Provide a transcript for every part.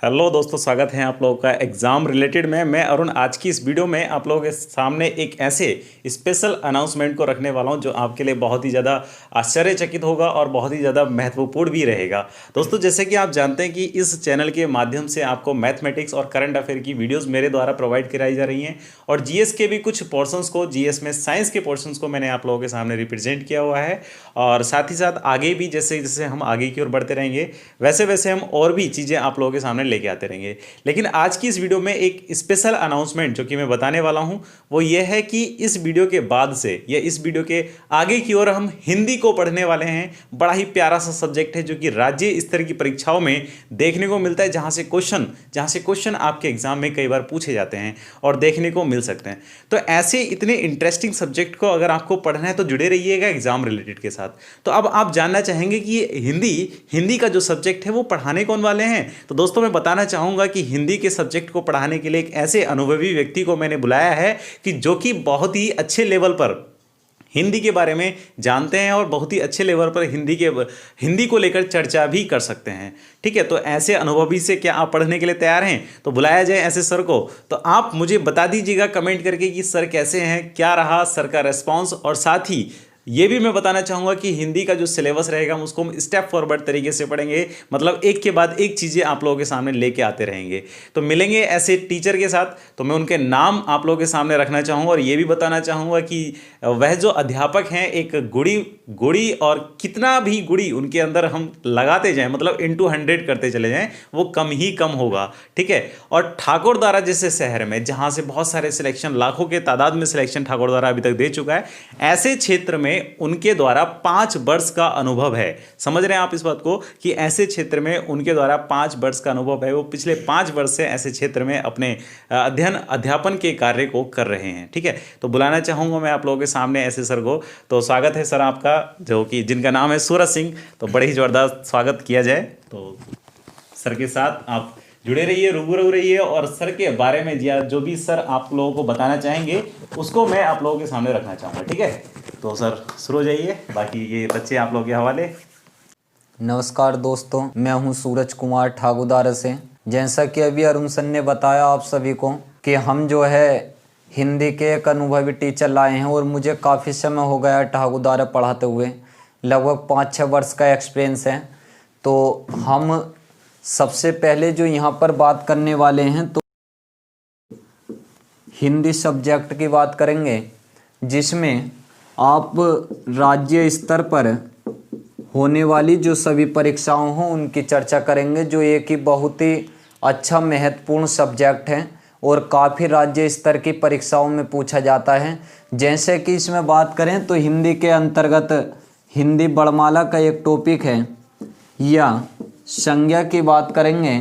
Hello दोस्तों, स्वागत है आप लोगों का एग्ज़ाम रिलेटेड में। मैं अरुण आज की इस वीडियो में आप लोगों के सामने एक ऐसे स्पेशल अनाउंसमेंट को रखने वाला हूं जो आपके लिए बहुत ही ज़्यादा आश्चर्यचकित होगा और बहुत ही ज़्यादा महत्वपूर्ण भी रहेगा। दोस्तों, जैसे कि आप जानते हैं कि इस चैनल के माध्यम से आपको मैथमेटिक्स और करंट अफेयर की वीडियोज़ मेरे द्वारा प्रोवाइड कराई जा रही हैं और जीएस के भी कुछ पोर्शंस को, जीएस में साइंस के पोर्शंस को मैंने आप लोगों के सामने रिप्रेजेंट किया हुआ है। और साथ ही साथ आगे भी जैसे जैसे हम आगे की ओर बढ़ते रहेंगे वैसे वैसे हम और भी चीज़ें आप लोगों के सामने लेके आते रहेंगे। लेकिन आज की इस वीडियो में एक स्पेशल अनाउंसमेंट जो कि मैं बताने वाला हूं वो ये है कि इस वीडियो के बाद से या इस वीडियो के आगे की ओर हम हिंदी को पढ़ने वाले हैं। बड़ा ही प्यारा सा सब्जेक्ट है जो कि राज्य स्तर की परीक्षाओं में देखने को मिलता है, जहां से क्वेश्चन आपके एग्जाम में कई बार पूछे जाते हैं और देखने को मिल सकते हैं। तो ऐसे इतने इंटरेस्टिंग सब्जेक्ट को अगर आपको पढ़ना है तो जुड़े रहिएगा एग्जाम रिलेटेड के साथ। तो अब आप जानना चाहेंगे कि हिंदी का जो सब्जेक्ट है वो पढ़ाने कौन वाले हैं। तो दोस्तों, मैं बताना चाहूँगा कि हिंदी के सब्जेक्ट को पढ़ाने के लिए एक ऐसे अनुभवी व्यक्ति को मैंने बुलाया है कि जो कि बहुत ही अच्छे लेवल पर हिंदी के बारे में जानते हैं और बहुत ही अच्छे लेवल पर हिंदी को लेकर चर्चा भी कर सकते हैं। ठीक है, तो ऐसे अनुभवी से क्या आप पढ़ने के लिए तैयार हैं? तो बुलाया जाए ऐसे सर को। तो आप मुझे बता दीजिएगा कमेंट करके कि सर कैसे हैं, क्या रहा सर का रेस्पॉन्स। और साथ ही ये भी मैं बताना चाहूँगा कि हिंदी का जो सिलेबस रहेगा हम उसको हम स्टेप फॉरवर्ड तरीके से पढ़ेंगे, मतलब एक के बाद एक चीज़ें आप लोगों के सामने लेके आते रहेंगे। तो मिलेंगे ऐसे टीचर के साथ, तो मैं उनके नाम आप लोगों के सामने रखना चाहूँगा और ये भी बताना चाहूँगा कि वह जो अध्यापक हैं एक गुड़ी और कितना भी गुड़ी उनके अंदर हम लगाते जाएँ, मतलब इंटू 100 करते चले जाएँ, वो कम ही कम होगा। ठीक है, और ठाकुरद्वारा जैसे शहर में जहाँ से बहुत सारे सिलेक्शन, लाखों के तादाद में सिलेक्शन ठाकुरद्वारा अभी तक दे चुका है, ऐसे क्षेत्र में उनके द्वारा 5 वर्ष का अनुभव है। समझ रहे हैं आप इस बात को कि ऐसे क्षेत्र में उनके द्वारा 5 वर्ष का अनुभव है। वो पिछले 5 वर्ष से ऐसे क्षेत्र में अपने अध्यापन के कार्य को कर रहे हैं। ठीक है, तो बुलाना चाहूँगा मैं आप लोगों के सामने ऐसे सर को। तो स्वागत है सर आपका, जो कि जिनका नाम है सूरज सिंह। तो बड़े ही ज़बरदस्त स्वागत किया जाए। तो सर के साथ आप जुड़े रहिए, रूबरू रहिए और सर के बारे में जो भी सर आप लोगों को बताना चाहेंगे उसको मैं आप लोगों के सामने रखना चाहूँगा। ठीक है, तो सर शुरू हो जाइए, बाकी ये बच्चे आप लोगों के हवाले। नमस्कार दोस्तों, मैं हूं सूरज कुमार ठाकुरद्वारा से। जैसा कि अभी अरुण सर ने बताया आप सभी को कि हम जो है हिंदी के एक अनुभवी टीचर लाए हैं और मुझे काफ़ी समय हो गया ठाकुरद्वारा पढ़ाते हुए, लगभग 5-6 वर्ष का एक्सपीरियंस है। तो हम सबसे पहले जो यहाँ पर बात करने वाले हैं तो हिंदी सब्जेक्ट की बात करेंगे, जिसमें आप राज्य स्तर पर होने वाली जो सभी परीक्षाओं हों उनकी चर्चा करेंगे, जो एक ही बहुत ही अच्छा महत्वपूर्ण सब्जेक्ट है और काफ़ी राज्य स्तर की परीक्षाओं में पूछा जाता है। जैसे कि इसमें बात करें तो हिंदी के अंतर्गत हिंदी वर्णमाला का एक टॉपिक है, या संज्ञा की बात करेंगे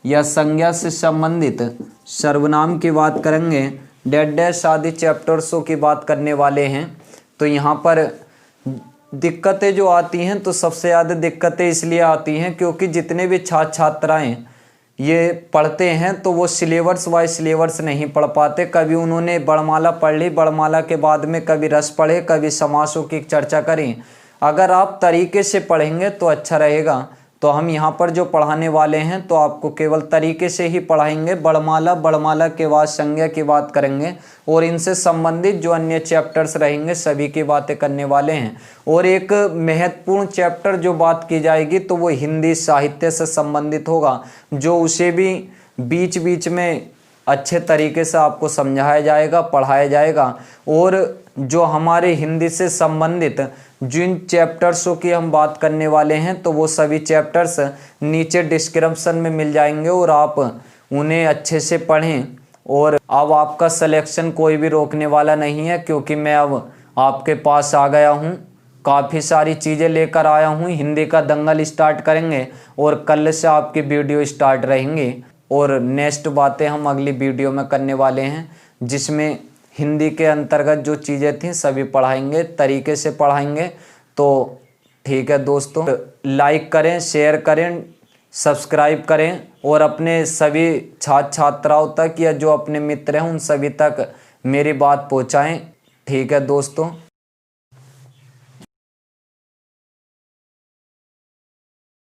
या संज्ञा से संबंधित सर्वनाम की बात करेंगे, डैश आदि चैप्टर्सों की बात करने वाले हैं। तो यहाँ पर दिक्कतें जो आती हैं तो सबसे ज़्यादा दिक्कतें इसलिए आती हैं क्योंकि जितने भी छात्र छात्राएँ ये पढ़ते हैं तो वो सिलेबस वाइज सिलेबस नहीं पढ़ पाते। कभी उन्होंने वर्णमाला पढ़ ली, वर्णमाला के बाद में कभी रस पढ़े, कभी समासों की चर्चा करें। अगर आप तरीके से पढ़ेंगे तो अच्छा रहेगा। तो हम यहाँ पर जो पढ़ाने वाले हैं तो आपको केवल तरीके से ही पढ़ाएंगे। वर्णमाला के बाद संज्ञा की बात करेंगे और इनसे संबंधित जो अन्य चैप्टर्स रहेंगे सभी की बातें करने वाले हैं। और एक महत्वपूर्ण चैप्टर जो बात की जाएगी तो वो हिंदी साहित्य से संबंधित होगा, जो उसे भी बीच बीच में अच्छे तरीके से आपको समझाया जाएगा, पढ़ाया जाएगा। और जो हमारे हिंदी से संबंधित जिन चैप्टर्सों की हम बात करने वाले हैं तो वो सभी चैप्टर्स नीचे डिस्क्रिप्शन में मिल जाएंगे और आप उन्हें अच्छे से पढ़ें। और अब आपका सिलेक्शन कोई भी रोकने वाला नहीं है, क्योंकि मैं अब आपके पास आ गया हूँ, काफ़ी सारी चीज़ें लेकर आया हूँ। हिंदी का दंगल स्टार्ट करेंगे और कल से आपकी वीडियो स्टार्ट रहेंगी और नेक्स्ट बातें हम अगली वीडियो में करने वाले हैं, जिसमें हिंदी के अंतर्गत जो चीज़ें थीं सभी पढ़ाएंगे, तरीके से पढ़ाएंगे। तो ठीक है दोस्तों, लाइक करें, शेयर करें, सब्सक्राइब करें और अपने सभी छात्र छात्राओं तक या जो अपने मित्र हैं उन सभी तक मेरी बात पहुंचाएं। ठीक है दोस्तों।